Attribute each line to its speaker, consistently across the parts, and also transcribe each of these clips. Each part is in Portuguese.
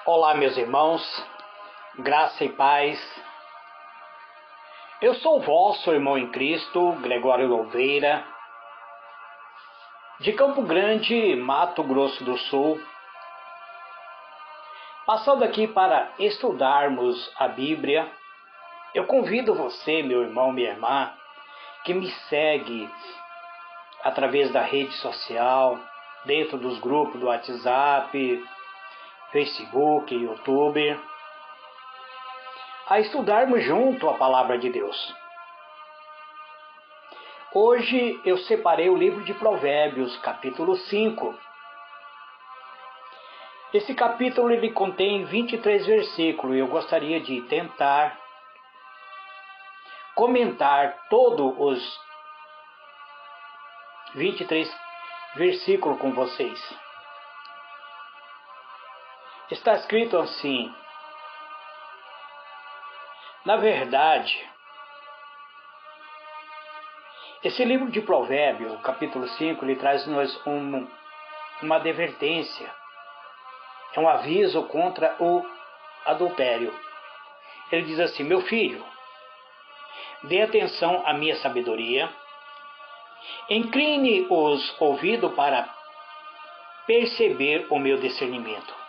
Speaker 1: Olá, meus irmãos, graça e paz. Eu sou o vosso irmão em Cristo, Gregório Louveira, de Campo Grande, Mato Grosso do Sul, passando aqui para estudarmos a Bíblia. Eu convido você, meu irmão, minha irmã, que me segue através da rede social, dentro dos grupos do WhatsApp, Facebook, YouTube, a estudarmos junto a Palavra de Deus. Hoje eu separei o livro de Provérbios, capítulo 5. Esse capítulo ele contém 23 versículos e eu gostaria de tentar comentar todos os 23 versículos com vocês. Está escrito assim: na verdade, esse livro de Provérbios, capítulo 5, ele traz-nos uma advertência, é um aviso contra o adultério. Ele diz assim: meu filho, dê atenção à minha sabedoria, incline os ouvidos para perceber o meu discernimento.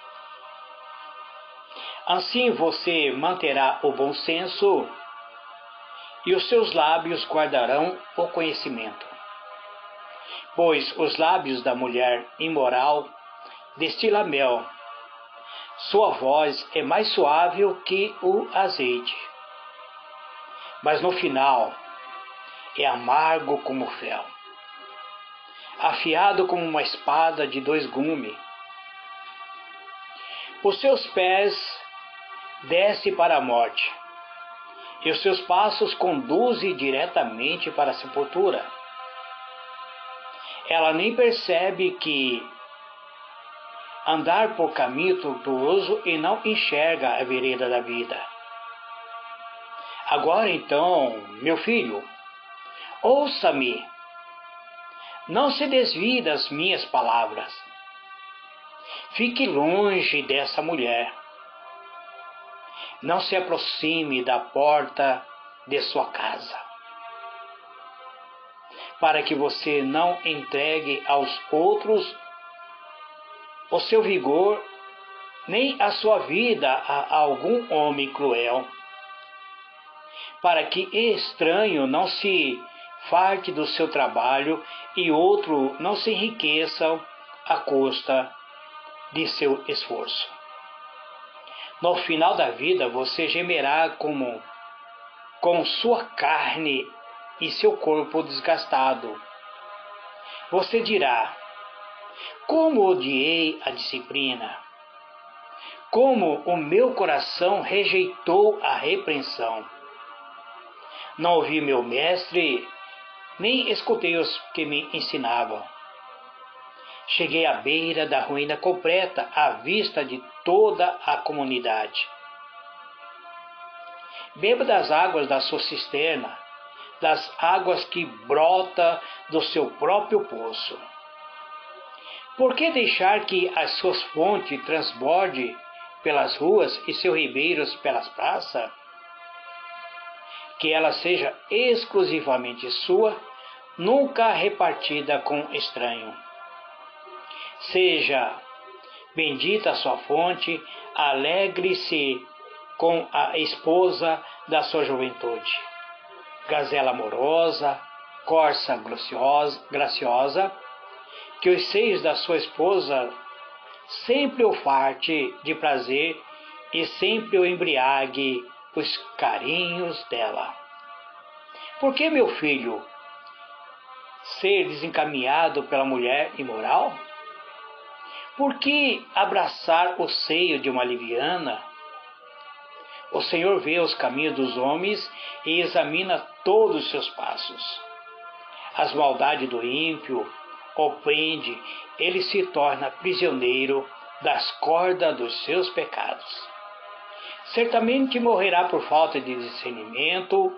Speaker 1: Assim você manterá o bom senso e os seus lábios guardarão o conhecimento. Pois os lábios da mulher imoral destila mel, sua voz é mais suave que o azeite, mas no final é amargo como fel, afiado como uma espada de dois gumes. Os seus pés desce para a morte, e os seus passos conduzem diretamente para a sepultura. Ela nem percebe que andar por caminho tortuoso e não enxerga a vereda da vida. Agora então, meu filho, ouça-me, não se desvie das minhas palavras. Fique longe dessa mulher. Não se aproxime da porta de sua casa, para que você não entregue aos outros o seu vigor, nem a sua vida a algum homem cruel, para que estranho não se farte do seu trabalho e outro não se enriqueça à custa de seu esforço. No final da vida você gemerá com sua carne e seu corpo desgastado. Você dirá: como odiei a disciplina! Como o meu coração rejeitou a repreensão! Não ouvi meu mestre, nem escutei os que me ensinavam. Cheguei à beira da ruína completa, à vista de toda a comunidade. Beba das águas da sua cisterna, das águas que brota do seu próprio poço. Por que deixar que as suas fontes transbordem pelas ruas e seus ribeiros pelas praças? Que ela seja exclusivamente sua, nunca repartida com estranho. Seja bendita a sua fonte, alegre-se com a esposa da sua juventude. Gazela amorosa, corça graciosa, que os seios da sua esposa sempre o farte de prazer e sempre o embriague os carinhos dela. Por que, meu filho, ser desencaminhado pela mulher imoral? Por que abraçar o seio de uma leviana? O Senhor vê os caminhos dos homens e examina todos os seus passos. As maldades do ímpio o prende, ele se torna prisioneiro das cordas dos seus pecados. Certamente morrerá por falta de discernimento,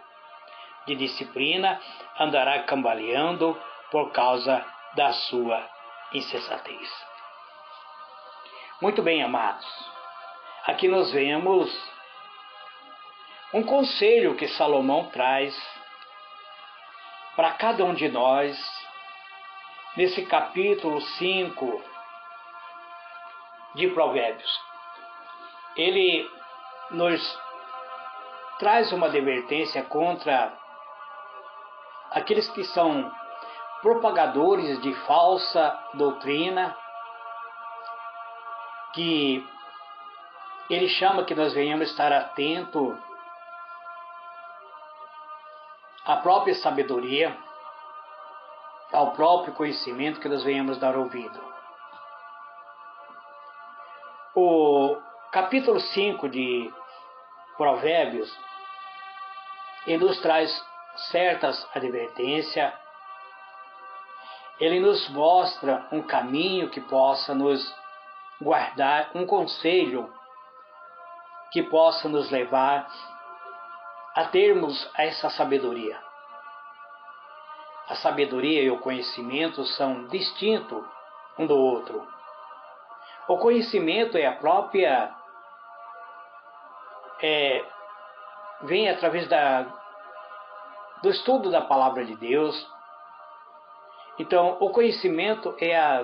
Speaker 1: de disciplina, andará cambaleando por causa da sua insensatez. Muito bem, amados. aqui nós vemos um conselho que Salomão traz para cada um de nós, nesse capítulo 5 de Provérbios. Ele nos traz uma advertência contra aqueles que são propagadores de falsa doutrina, que ele chama que nós venhamos estar atentos à própria sabedoria, ao próprio conhecimento, que nós venhamos dar ouvido. O capítulo 5 de Provérbios, ele nos traz certas advertências, ele nos mostra um caminho que possa nos guardar, um conselho que possa nos levar a termos essa sabedoria. A sabedoria e o conhecimento são distintos um do outro. O conhecimento é a própria, vem através do estudo da palavra de Deus. Então, o conhecimento é a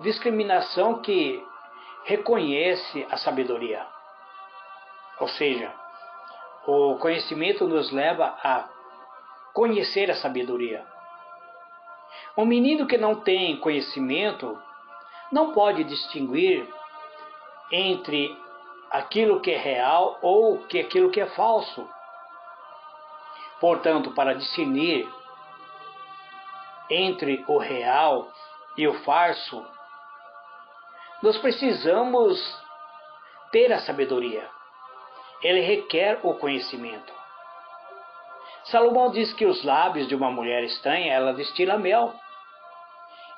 Speaker 1: discriminação que reconhece a sabedoria. Ou seja, o conhecimento nos leva a conhecer a sabedoria. Um menino que não tem conhecimento não pode distinguir entre aquilo que é real ou aquilo que é falso. Portanto, para discernir entre o real e o falso, nós precisamos ter a sabedoria. Ele requer o conhecimento. Salomão diz que os lábios de uma mulher estranha, ela destila mel,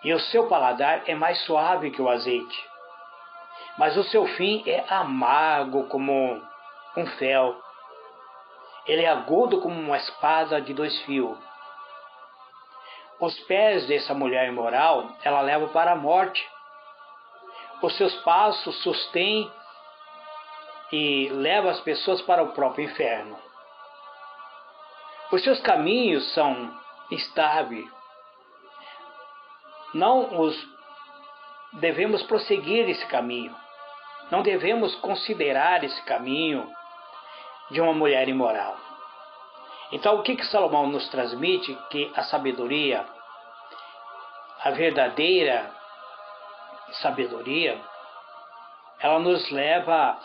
Speaker 1: e o seu paladar é mais suave que o azeite, mas o seu fim é amargo como um fel. Ele é agudo como uma espada de 2 fios. Os pés dessa mulher imoral, ela leva para a morte. Os seus passos sustêm e levam as pessoas para o próprio inferno. Os seus caminhos são instáveis. Não os devemos prosseguir esse caminho. Não devemos considerar esse caminho de uma mulher imoral. Então, o que Salomão nos transmite? Que a sabedoria, a verdadeira sabedoria, ela nos leva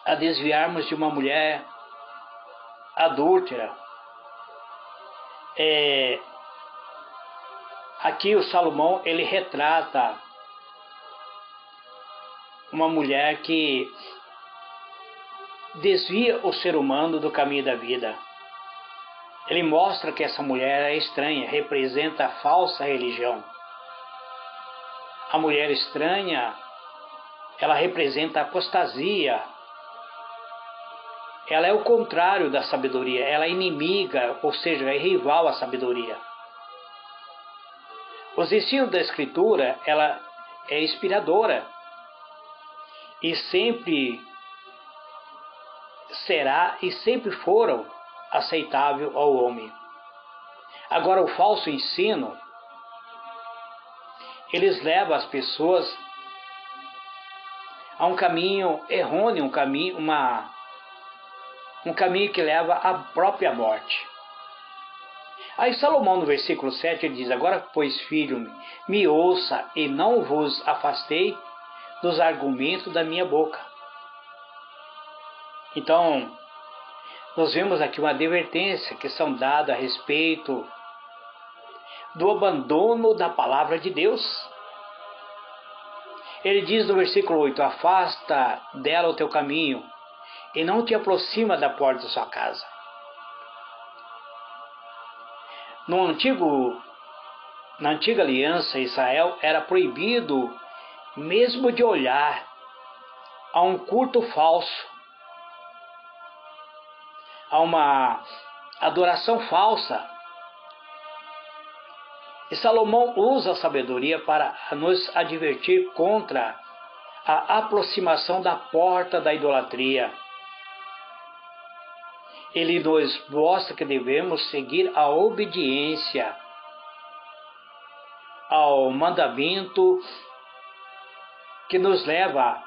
Speaker 1: a desviarmos de uma mulher adúltera. Aqui o Salomão, ele retrata uma mulher que desvia o ser humano do caminho da vida. Ele mostra que essa mulher é estranha, representa a falsa religião. A mulher estranha, ela representa a apostasia. Ela é o contrário da sabedoria, ela é inimiga, ou seja, é rival à sabedoria. Os ensinos da Escritura, ela é inspiradora e sempre será e sempre foram aceitável ao homem. Agora, o falso ensino, eles levam as pessoas a um caminho errôneo, um caminho que leva à própria morte. Aí Salomão, no versículo 7, ele diz: agora, pois, filho, me ouça e não vos afastei dos argumentos da minha boca. Então, nós vemos aqui uma advertência que são dadas a respeito do abandono da palavra de Deus. Ele diz no versículo 8: afasta dela o teu caminho e não te aproxima da porta da sua casa. Na antiga aliança, Israel era proibido mesmo de olhar a um culto falso, a uma adoração falsa. E Salomão usa a sabedoria para nos advertir contra a aproximação da porta da idolatria. Ele nos mostra que devemos seguir a obediência ao mandamento que nos leva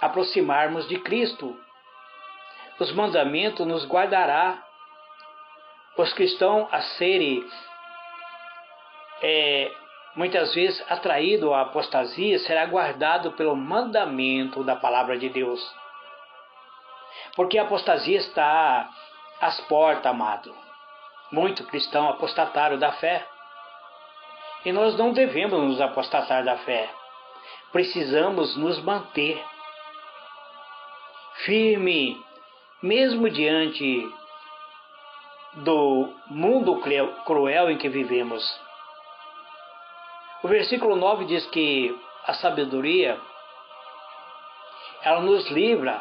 Speaker 1: a aproximarmos de Cristo. Os mandamentos nos guardará. Os cristãos a serem muitas vezes atraídos à apostasia será guardado pelo mandamento da palavra de Deus. Porque a apostasia está às portas, amado. Muitos cristãos apostataram da fé. E nós não devemos nos apostatar da fé. Precisamos nos manter firme, mesmo diante do mundo cruel em que vivemos. O versículo 9 diz que a sabedoria, ela nos livra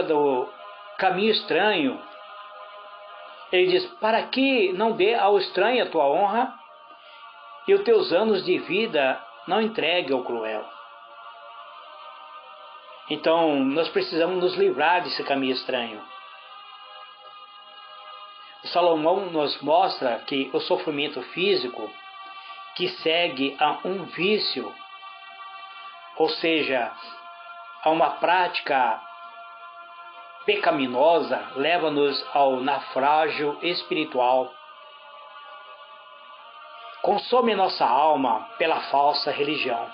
Speaker 1: do caminho estranho. Ele diz, para que não dê ao estranho a tua honra e os teus anos de vida não entregue ao cruel. Então, nós precisamos nos livrar desse caminho estranho. O Salomão nos mostra que o sofrimento físico que segue a um vício, ou seja, a uma prática pecaminosa, leva-nos ao naufrágio espiritual. Consome nossa alma pela falsa religião.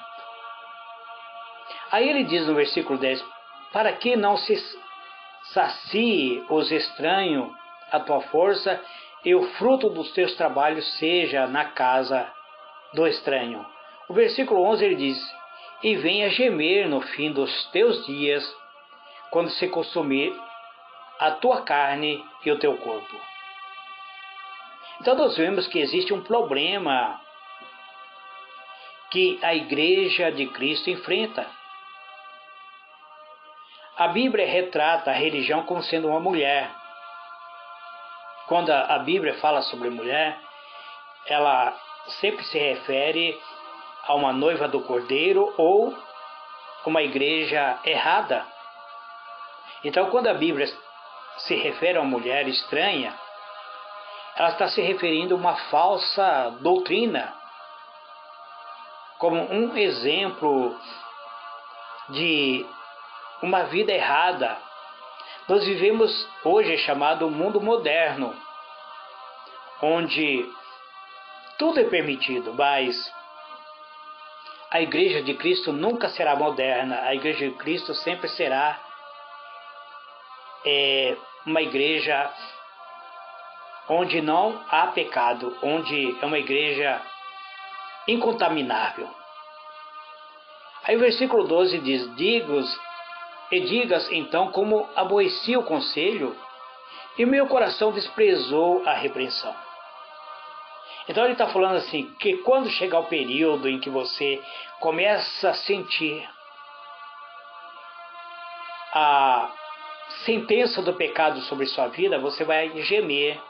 Speaker 1: Aí ele diz no versículo 10, para que não se sacie os estranhos a tua força e o fruto dos teus trabalhos seja na casa do estranho. O versículo 11 ele diz, e venha gemer no fim dos teus dias, quando se consumir a tua carne e o teu corpo. Então nós vemos que existe um problema que a Igreja de Cristo enfrenta. A Bíblia retrata a religião como sendo uma mulher. Quando a Bíblia fala sobre mulher, ela sempre se refere a uma noiva do Cordeiro ou uma igreja errada. Então, quando a Bíblia se refere a uma mulher estranha, ela está se referindo a uma falsa doutrina, como um exemplo de uma vida errada. Nós vivemos hoje chamado mundo moderno, onde tudo é permitido, mas a Igreja de Cristo nunca será moderna. A Igreja de Cristo sempre será uma igreja onde não há pecado, onde é uma igreja incontaminável. Aí o versículo 12 diz, digas então como aborreci o conselho, e meu coração desprezou a repreensão. Então ele está falando assim, que quando chegar o período em que você começa a sentir a sentença do pecado sobre sua vida, você vai gemer,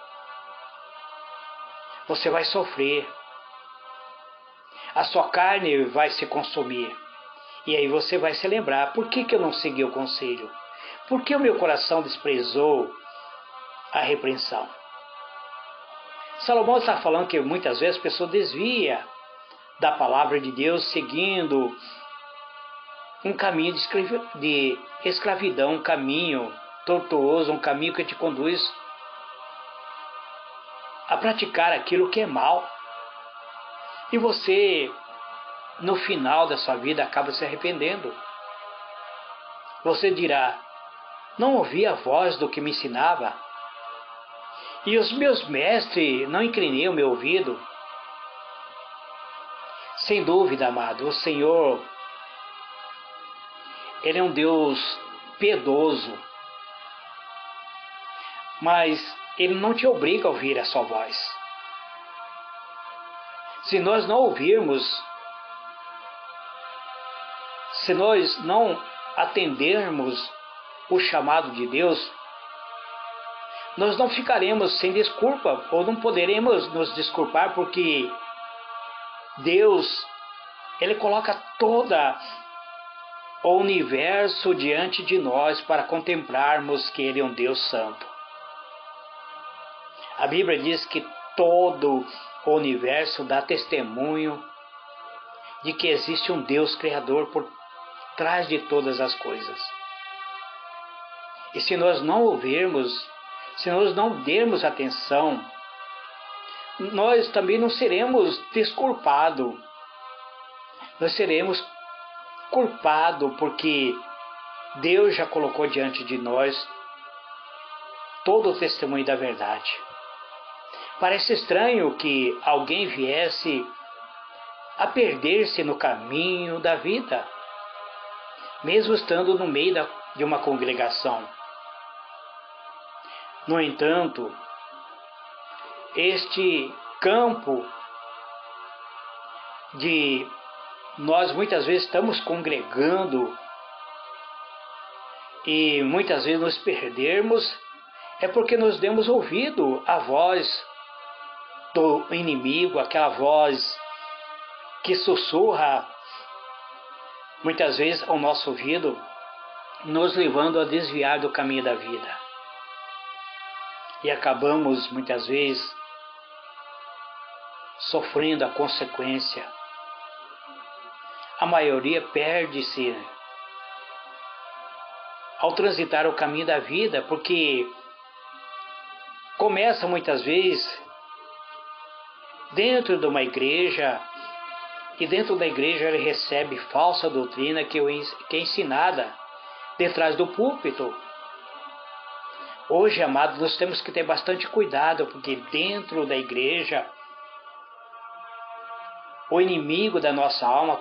Speaker 1: você vai sofrer, a sua carne vai se consumir. E aí você vai se lembrar, por que eu não segui o conselho? Por que o meu coração desprezou a repreensão? Salomão está falando que muitas vezes a pessoa desvia da palavra de Deus, seguindo um caminho de escravidão, um caminho tortuoso, um caminho que te conduz a praticar aquilo que é mal. E você, no final da sua vida, acaba se arrependendo. Você dirá, não ouvi a voz do que me ensinava, e os meus mestres não inclinei o meu ouvido. Sem dúvida, amado, o Senhor, Ele é um Deus piedoso, mas Ele não te obriga a ouvir a sua voz. Se nós não ouvirmos, se nós não atendermos o chamado de Deus, nós não ficaremos sem desculpa, ou não poderemos nos desculpar, porque Deus Ele coloca toda o universo diante de nós para contemplarmos que Ele é um Deus santo. A Bíblia diz que todo o universo dá testemunho de que existe um Deus Criador por trás de todas as coisas. E se nós não ouvirmos, se nós não dermos atenção, nós também não seremos desculpados. Nós seremos culpados porque Deus já colocou diante de nós todo o testemunho da verdade. Parece estranho que alguém viesse a perder-se no caminho da vida, mesmo estando no meio de uma congregação. No entanto, este campo de nós muitas vezes estamos congregando e muitas vezes nos perdermos, é porque nos demos ouvido à voz do inimigo, aquela voz que sussurra muitas vezes ao nosso ouvido, nos levando a desviar do caminho da vida. E acabamos muitas vezes sofrendo a consequência. A maioria perde-se ao transitar o caminho da vida, porque começa muitas vezes dentro de uma igreja, e dentro da igreja ele recebe falsa doutrina que é ensinada detrás do púlpito. Hoje, amados, nós temos que ter bastante cuidado, porque dentro da igreja, o inimigo da nossa alma,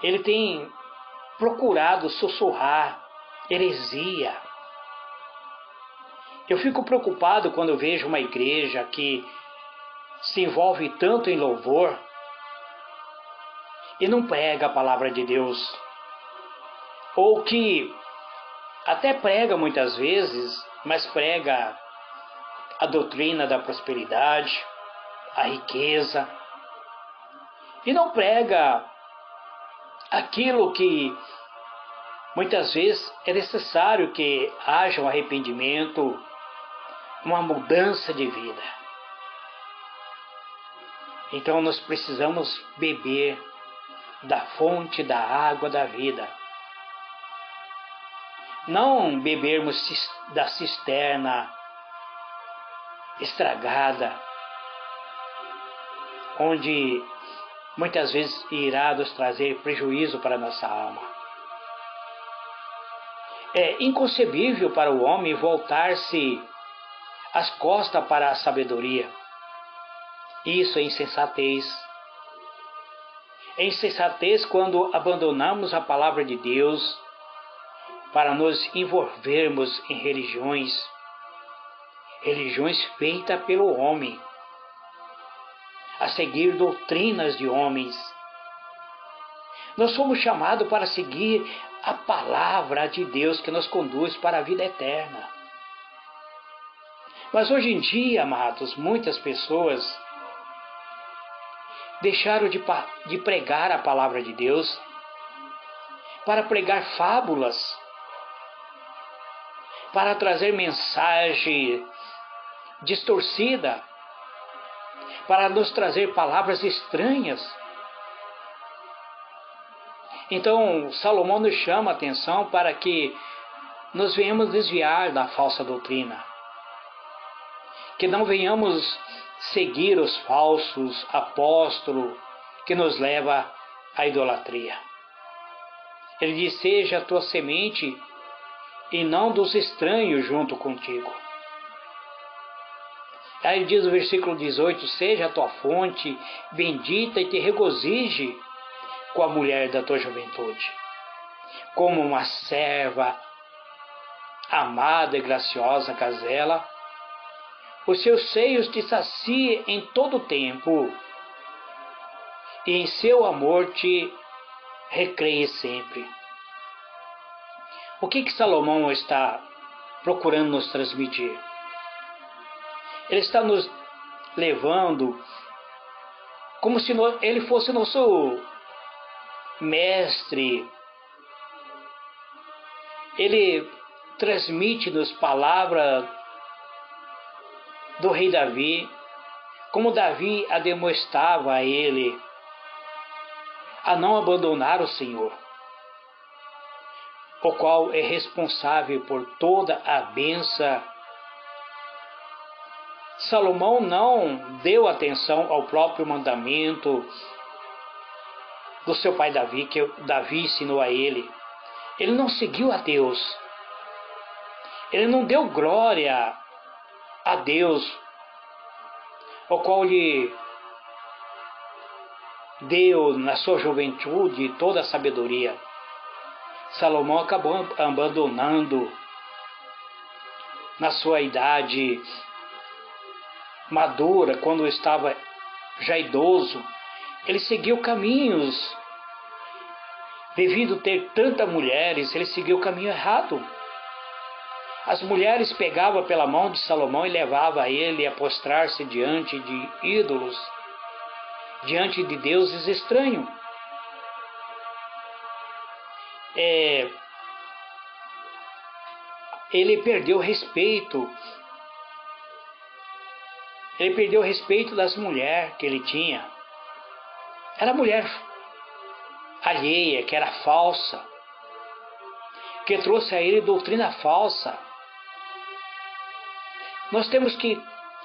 Speaker 1: ele tem procurado sussurrar heresia. Eu fico preocupado quando eu vejo uma igreja que se envolve tanto em louvor e não prega a palavra de Deus, ou que até prega muitas vezes, mas prega a doutrina da prosperidade, a riqueza, e não prega aquilo que muitas vezes é necessário que haja um arrependimento, uma mudança de vida. Então nós precisamos beber da fonte da água da vida. Não bebermos da cisterna estragada, onde muitas vezes irá nos trazer prejuízo para a nossa alma. É inconcebível para o homem voltar-se as costas para a sabedoria. Isso é insensatez. É insensatez quando abandonamos a palavra de Deus para nos envolvermos em religiões feitas pelo homem, a seguir doutrinas de homens. Nós somos chamados para seguir a palavra de Deus que nos conduz para a vida eterna. Mas hoje em dia, amados, muitas pessoas deixaram de pregar a palavra de Deus para pregar fábulas, para trazer mensagem distorcida, para nos trazer palavras estranhas. Então, Salomão nos chama a atenção para que nos venhamos desviar da falsa doutrina, que não venhamos seguir os falsos apóstolos que nos leva à idolatria. Ele diz: seja a tua semente e não dos estranhos junto contigo. Aí ele diz no versículo 18: seja a tua fonte bendita e te regozije com a mulher da tua juventude, como uma serva amada e graciosa gazela. Os seus seios te saciem em todo o tempo, e em seu amor te recreie sempre. O que Salomão está procurando nos transmitir? Ele está nos levando como se ele fosse nosso mestre, ele transmite-nos palavra do rei Davi, como Davi admoestava a ele a não abandonar o Senhor, o qual é responsável por toda a bênção. Salomão não deu atenção ao próprio mandamento do seu pai Davi, que Davi ensinou a ele. Ele não seguiu a Deus. Ele não deu glória a Deus, o qual lhe deu na sua juventude toda a sabedoria. Salomão acabou abandonando na sua idade madura, quando estava já idoso. Ele seguiu caminhos, devido ter tantas mulheres, ele seguiu o caminho errado. As mulheres pegavam pela mão de Salomão e levavam ele a postrar-se diante de ídolos, diante de deuses estranhos. Ele perdeu o respeito. Ele perdeu o respeito das mulheres que ele tinha. Era mulher alheia, que era falsa, que trouxe a ele doutrina falsa. Nós temos que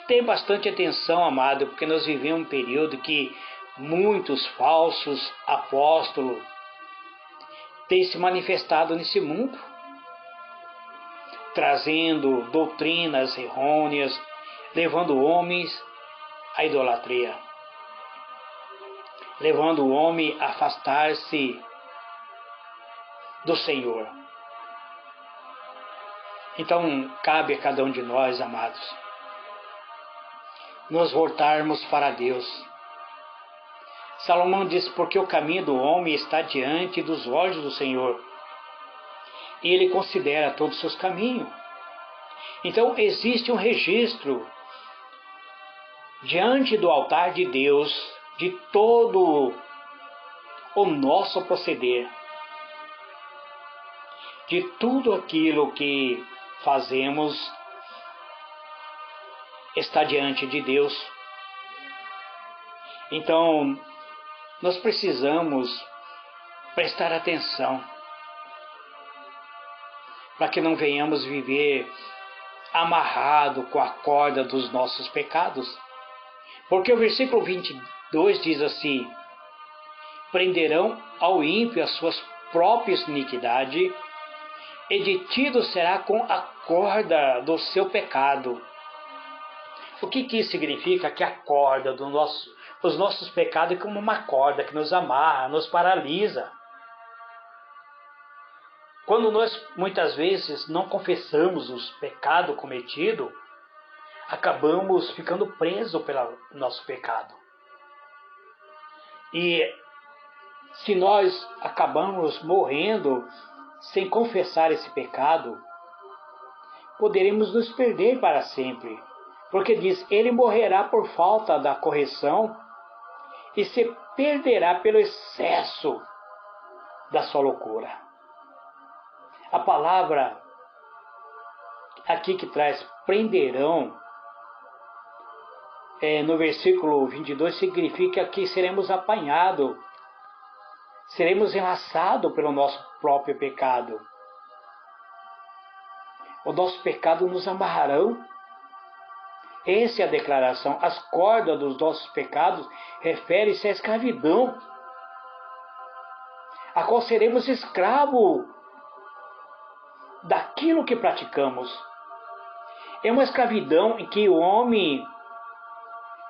Speaker 1: ter bastante atenção, amado, porque nós vivemos um período que muitos falsos apóstolos têm se manifestado nesse mundo, trazendo doutrinas errôneas, levando homens à idolatria, levando o homem a afastar-se do Senhor. Então, cabe a cada um de nós, amados, nos voltarmos para Deus. Salomão diz: porque o caminho do homem está diante dos olhos do Senhor, e ele considera todos os seus caminhos. Então, existe um registro diante do altar de Deus de todo o nosso proceder, de tudo aquilo que fazemos está diante de Deus. Então, nós precisamos prestar atenção para que não venhamos viver amarrado com a corda dos nossos pecados. Porque o versículo 22 diz assim: prenderão ao ímpio as suas próprias iniquidades, e detido será com a corda do seu pecado. O que isso significa? Que a corda dos nossos pecados é como uma corda que nos amarra, nos paralisa. Quando nós muitas vezes não confessamos os pecados cometidos, acabamos ficando presos pelo nosso pecado. E se nós acabamos morrendo sem confessar esse pecado, poderemos nos perder para sempre. Porque diz: ele morrerá por falta da correção e se perderá pelo excesso da sua loucura. A palavra aqui que traz prenderão, no versículo 22, significa que seremos apanhados, seremos enlaçados pelo nosso próprio pecado. O nosso pecado nos amarrarão. Essa é a declaração. As cordas dos nossos pecados refere-se à escravidão, a qual seremos escravos daquilo que praticamos. É uma escravidão em que o homem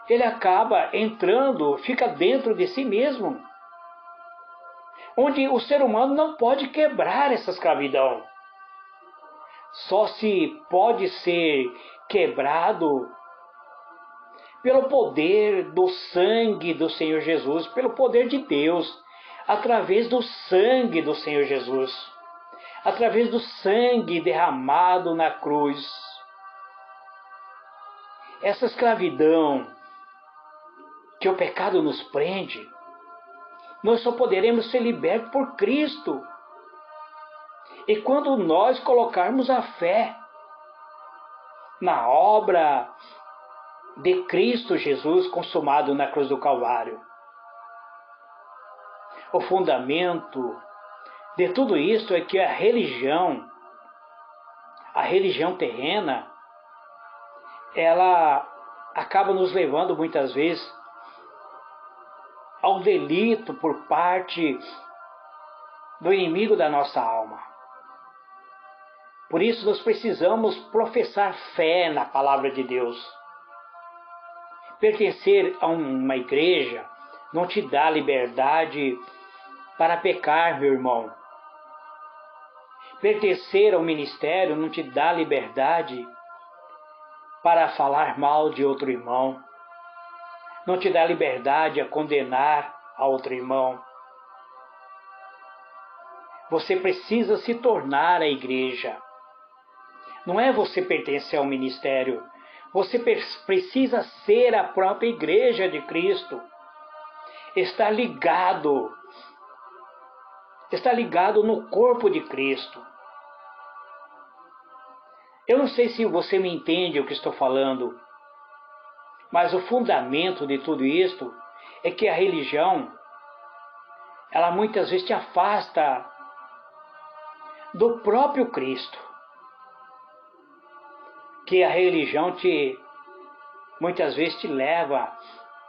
Speaker 1: ele acaba entrando, fica dentro de si mesmo, onde o ser humano não pode quebrar essa escravidão. Só se pode ser quebrado pelo poder do sangue do Senhor Jesus, pelo poder de Deus, através do sangue do Senhor Jesus, através do sangue derramado na cruz. Essa escravidão que o pecado nos prende Nós só poderemos ser libertos por Cristo. E quando nós colocarmos a fé na obra de Cristo Jesus consumado na cruz do Calvário. O fundamento de tudo isso é que a religião terrena, ela acaba nos levando muitas vezes ao delito por parte do inimigo da nossa alma. Por isso nós precisamos professar fé na palavra de Deus. Pertencer a uma igreja não te dá liberdade para pecar, meu irmão. Pertencer ao ministério não te dá liberdade para falar mal de outro irmão. Não te dá liberdade a condenar a outro irmão. Você precisa se tornar a igreja. Não é você pertencer ao ministério. Você precisa ser a própria igreja de Cristo. Está ligado no corpo de Cristo. Eu não sei se você me entende o que estou falando, mas o fundamento de tudo isto é que a religião, ela muitas vezes te afasta do próprio Cristo. Que a religião muitas vezes te leva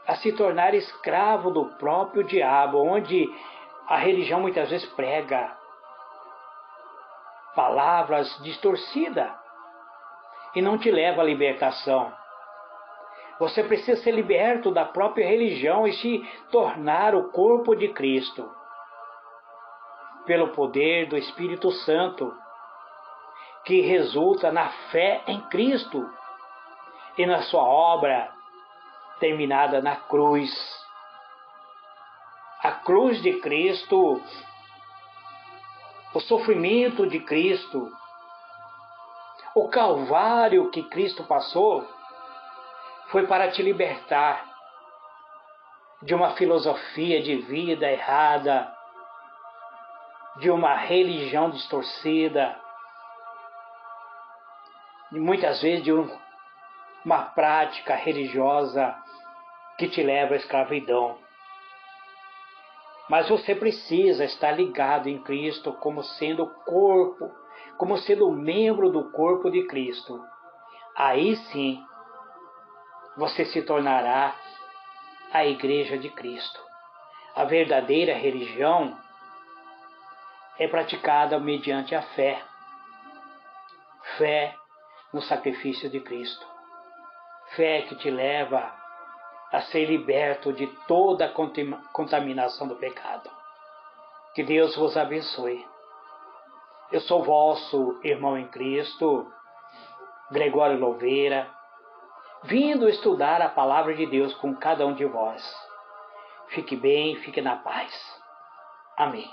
Speaker 1: a se tornar escravo do próprio diabo, onde a religião muitas vezes prega palavras distorcidas e não te leva à libertação. Você precisa ser liberto da própria religião e se tornar o corpo de Cristo, pelo poder do Espírito Santo, que resulta na fé em Cristo e na sua obra terminada na cruz. A cruz de Cristo, o sofrimento de Cristo, o calvário que Cristo passou, foi para te libertar de uma filosofia de vida errada, de uma religião distorcida, e muitas vezes de uma prática religiosa que te leva à escravidão. Mas você precisa estar ligado em Cristo como sendo corpo, como sendo membro do corpo de Cristo. Aí sim, você se tornará a igreja de Cristo. A verdadeira religião é praticada mediante a fé. Fé no sacrifício de Cristo. Fé que te leva a ser liberto de toda a contaminação do pecado. Que Deus vos abençoe. Eu sou vosso irmão em Cristo, Gregório Louveira, vindo estudar a palavra de Deus com cada um de vós. Fique bem, fique na paz. Amém.